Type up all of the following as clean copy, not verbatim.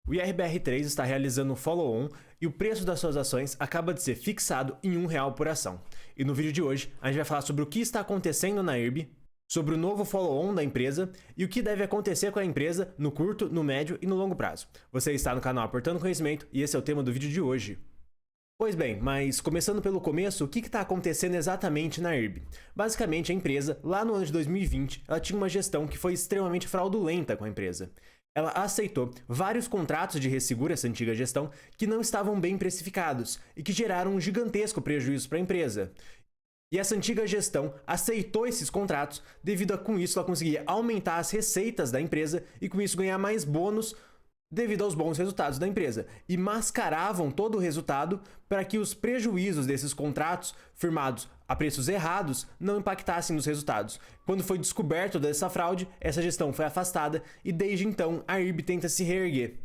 O IRBR3 está realizando um follow-on e o preço das suas ações acaba de ser fixado em R$ 1 por ação. E no vídeo de hoje, a gente vai falar sobre o que está acontecendo na IRB, sobre o novo follow-on da empresa e o que deve acontecer com a empresa no curto, no médio e no longo prazo. Você está no canal Aportando Conhecimento e esse é o tema do vídeo de hoje. Pois bem, mas começando pelo começo, o que está acontecendo exatamente na IRB? Basicamente, a empresa, lá no ano de 2020, ela tinha uma gestão que foi extremamente fraudulenta com a empresa. Ela aceitou vários contratos de resseguro, essa antiga gestão, que não estavam bem precificados e que geraram um gigantesco prejuízo para a empresa. E essa antiga gestão aceitou esses contratos devido a, com isso, ela conseguia aumentar as receitas da empresa e com isso ganhar mais bônus devido aos bons resultados da empresa, e mascaravam todo o resultado para que os prejuízos desses contratos firmados a preços errados não impactassem nos resultados. Quando foi descoberto dessa fraude, essa gestão foi afastada e desde então a IRB tenta se reerguer.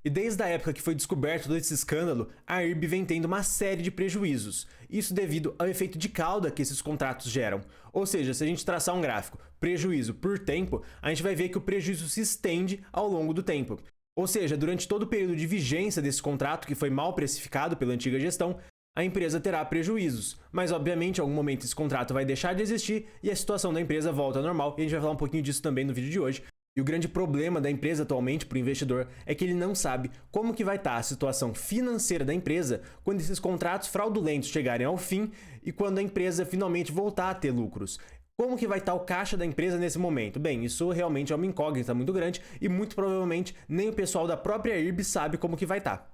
E desde a época que foi descoberto todo esse escândalo, a IRB vem tendo uma série de prejuízos. Isso devido ao efeito de cauda que esses contratos geram. Ou seja, se a gente traçar um gráfico prejuízo por tempo, a gente vai ver que o prejuízo se estende ao longo do tempo. Ou seja, durante todo o período de vigência desse contrato, que foi mal precificado pela antiga gestão, a empresa terá prejuízos. Mas, obviamente, em algum momento esse contrato vai deixar de existir e a situação da empresa volta ao normal. E a gente vai falar um pouquinho disso também no vídeo de hoje. E o grande problema da empresa atualmente para o investidor é que ele não sabe como que vai estar a situação financeira da empresa quando esses contratos fraudulentos chegarem ao fim e quando a empresa finalmente voltar a ter lucros. Como que vai estar o caixa da empresa nesse momento? Bem, isso realmente é uma incógnita muito grande e muito provavelmente nem o pessoal da própria IRB sabe como que vai estar.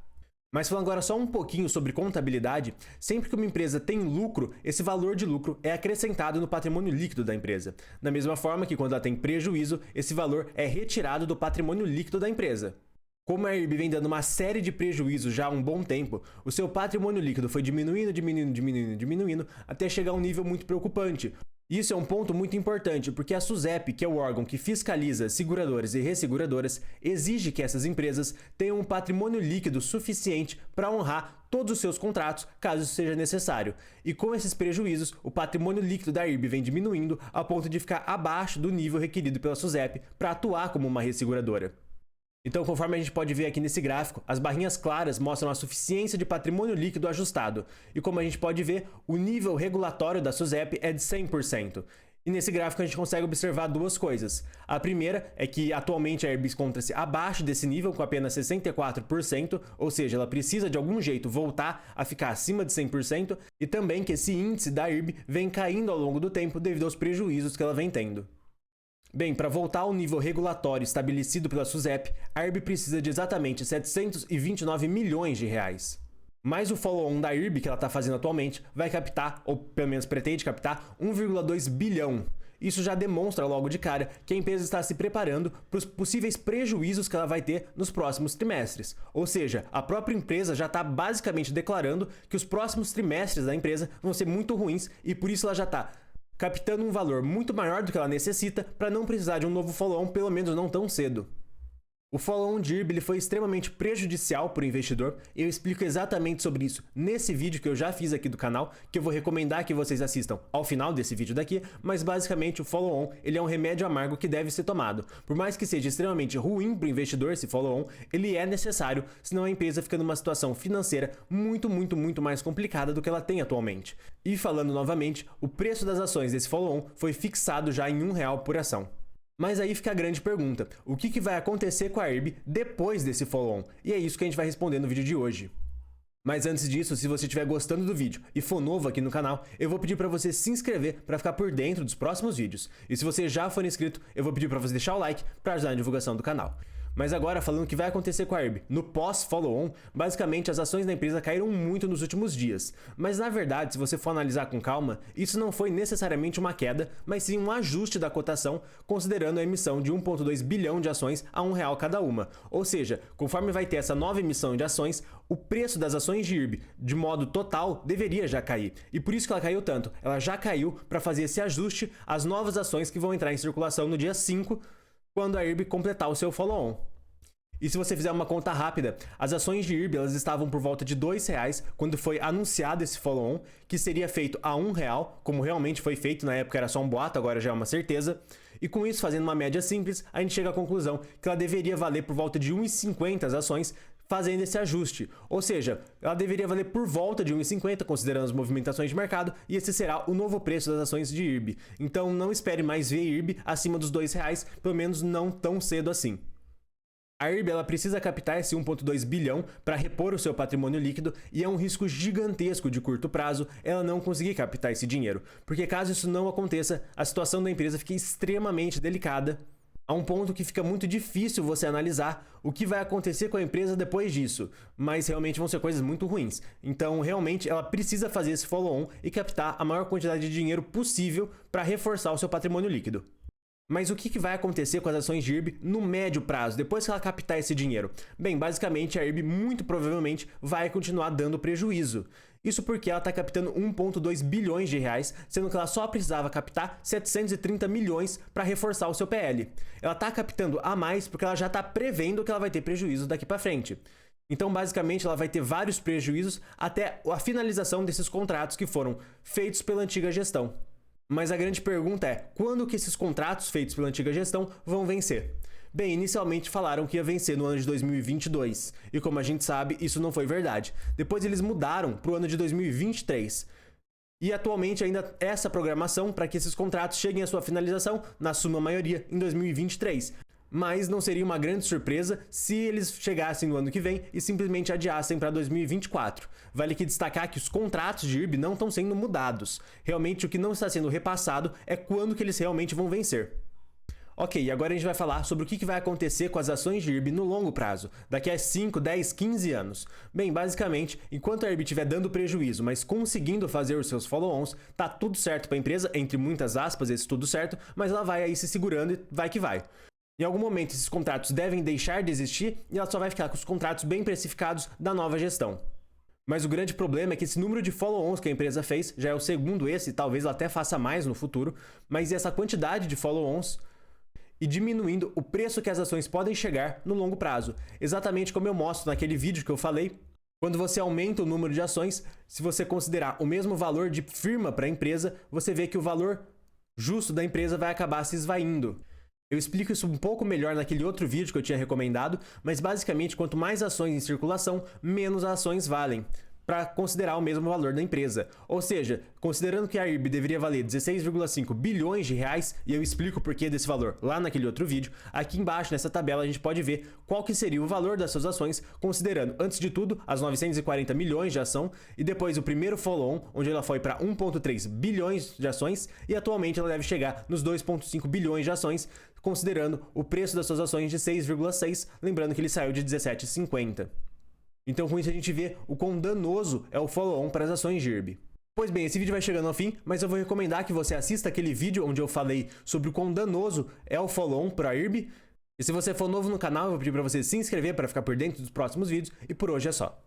Mas falando agora só um pouquinho sobre contabilidade, sempre que uma empresa tem lucro, esse valor de lucro é acrescentado no patrimônio líquido da empresa. Da mesma forma que quando ela tem prejuízo, esse valor é retirado do patrimônio líquido da empresa. Como a IRB vem dando uma série de prejuízos já há um bom tempo, o seu patrimônio líquido foi diminuindo até chegar a um nível muito preocupante. Isso é um ponto muito importante, porque a SUSEP, que é o órgão que fiscaliza seguradoras e resseguradoras, exige que essas empresas tenham um patrimônio líquido suficiente para honrar todos os seus contratos, caso isso seja necessário. E com esses prejuízos, o patrimônio líquido da IRB vem diminuindo a ponto de ficar abaixo do nível requerido pela SUSEP para atuar como uma resseguradora. Então, conforme a gente pode ver aqui nesse gráfico, as barrinhas claras mostram a suficiência de patrimônio líquido ajustado. E como a gente pode ver, o nível regulatório da SUSEP é de 100%. E nesse gráfico a gente consegue observar duas coisas. A primeira é que atualmente a IRB encontra-se abaixo desse nível com apenas 64%, ou seja, ela precisa de algum jeito voltar a ficar acima de 100%, e também que esse índice da IRB vem caindo ao longo do tempo devido aos prejuízos que ela vem tendo. Bem, para voltar ao nível regulatório estabelecido pela SUSEP, a IRB precisa de exatamente 729 milhões de reais. Mas o follow-on da IRB que ela está fazendo atualmente vai captar, ou pelo menos pretende captar, 1,2 bilhão. Isso já demonstra logo de cara que a empresa está se preparando para os possíveis prejuízos que ela vai ter nos próximos trimestres. Ou seja, a própria empresa já está basicamente declarando que os próximos trimestres da empresa vão ser muito ruins e por isso ela já está captando um valor muito maior do que ela necessita para não precisar de um novo follow-on, pelo menos não tão cedo. O follow-on de IRB ele foi extremamente prejudicial para o investidor e eu explico exatamente sobre isso nesse vídeo que eu já fiz aqui do canal, que eu vou recomendar que vocês assistam ao final desse vídeo daqui, mas basicamente o follow-on ele é um remédio amargo que deve ser tomado. Por mais que seja extremamente ruim para o investidor esse follow-on, ele é necessário, senão a empresa fica numa situação financeira muito mais complicada do que ela tem atualmente. E falando novamente, o preço das ações desse follow-on foi fixado já em R$ 1 por ação. Mas aí fica a grande pergunta, o que vai acontecer com a IRB depois desse follow-on? E é isso que a gente vai responder no vídeo de hoje. Mas antes disso, se você estiver gostando do vídeo e for novo aqui no canal, eu vou pedir para você se inscrever para ficar por dentro dos próximos vídeos. E se você já for inscrito, eu vou pedir para você deixar o like para ajudar na divulgação do canal. Mas agora, falando o que vai acontecer com a IRB no pós-follow-on, basicamente as ações da empresa caíram muito nos últimos dias. Mas na verdade, se você for analisar com calma, isso não foi necessariamente uma queda, mas sim um ajuste da cotação, considerando a emissão de 1,2 bilhão de ações a R$ 1 cada uma. Ou seja, conforme vai ter essa nova emissão de ações, o preço das ações de IRB, de modo total, deveria já cair. E por isso que ela caiu tanto. Ela já caiu para fazer esse ajuste às novas ações que vão entrar em circulação no dia 5, quando a IRB completar o seu follow-on. E se você fizer uma conta rápida, as ações de IRB elas estavam por volta de R$ 2,00 quando foi anunciado esse follow-on, que seria feito a R$ 1,00, como realmente foi feito, na época era só um boato, agora já é uma certeza. E com isso, fazendo uma média simples, a gente chega à conclusão que ela deveria valer por volta de 1,50 as ações, fazendo esse ajuste. Ou seja, ela deveria valer por volta de 1,50, considerando as movimentações de mercado, e esse será o novo preço das ações de IRB. Então não espere mais ver IRB acima dos R$2, pelo menos não tão cedo assim. A IRB ela precisa captar esse 1,2 bilhão para repor o seu patrimônio líquido e é um risco gigantesco de curto prazo ela não conseguir captar esse dinheiro, porque caso isso não aconteça, a situação da empresa fica extremamente delicada, a um ponto que fica muito difícil você analisar o que vai acontecer com a empresa depois disso, mas realmente vão ser coisas muito ruins. Então, realmente, ela precisa fazer esse follow-on e captar a maior quantidade de dinheiro possível para reforçar o seu patrimônio líquido. Mas o que vai acontecer com as ações de IRB no médio prazo, depois que ela captar esse dinheiro? Bem, basicamente a IRB muito provavelmente vai continuar dando prejuízo. Isso porque ela está captando 1,2 bilhões de reais, sendo que ela só precisava captar 730 milhões para reforçar o seu PL. Ela está captando a mais porque ela já está prevendo que ela vai ter prejuízo daqui para frente. Então, basicamente, ela vai ter vários prejuízos até a finalização desses contratos que foram feitos pela antiga gestão. Mas a grande pergunta é, quando que esses contratos feitos pela antiga gestão vão vencer? Bem, inicialmente falaram que ia vencer no ano de 2022, e como a gente sabe, isso não foi verdade. Depois eles mudaram para o ano de 2023. E atualmente ainda essa programação para que esses contratos cheguem à sua finalização, na sua maioria, em 2023. Mas não seria uma grande surpresa se eles chegassem no ano que vem e simplesmente adiassem para 2024. Vale aqui destacar que os contratos de IRB não estão sendo mudados. Realmente o que não está sendo repassado é quando que eles realmente vão vencer. Ok, agora a gente vai falar sobre o que vai acontecer com as ações de IRB no longo prazo, daqui a 5, 10, 15 anos. Bem, basicamente, enquanto a IRB estiver dando prejuízo, mas conseguindo fazer os seus follow-ons, tá tudo certo para a empresa, entre muitas aspas, esse tudo certo, mas ela vai aí se segurando e vai que vai. Em algum momento, esses contratos devem deixar de existir e ela só vai ficar com os contratos bem precificados da nova gestão. Mas o grande problema é que esse número de follow-ons que a empresa fez já é o segundo esse, talvez ela até faça mais no futuro, mas essa quantidade de follow-ons e diminuindo o preço que as ações podem chegar no longo prazo. Exatamente como eu mostro naquele vídeo que eu falei, quando você aumenta o número de ações, se você considerar o mesmo valor de firma para a empresa, você vê que o valor justo da empresa vai acabar se esvaindo. Eu explico isso um pouco melhor naquele outro vídeo que eu tinha recomendado, mas basicamente quanto mais ações em circulação, menos ações valem, para considerar o mesmo valor da empresa. Ou seja, considerando que a IRB deveria valer 16,5 bilhões de reais, e eu explico o porquê desse valor lá naquele outro vídeo, aqui embaixo nessa tabela a gente pode ver qual que seria o valor das suas ações, considerando, antes de tudo, as 940 milhões de ação, e depois o primeiro follow-on, onde ela foi para 1,3 bilhões de ações, e atualmente ela deve chegar nos 2,5 bilhões de ações, considerando o preço das suas ações de 6,6, lembrando que ele saiu de 17,50. Então com isso a gente vê o quão danoso é o follow-on para as ações de IRB. Pois bem, esse vídeo vai chegando ao fim, mas eu vou recomendar que você assista aquele vídeo onde eu falei sobre o quão danoso é o follow-on para a IRB. E se você for novo no canal, eu vou pedir para você se inscrever para ficar por dentro dos próximos vídeos, e por hoje é só.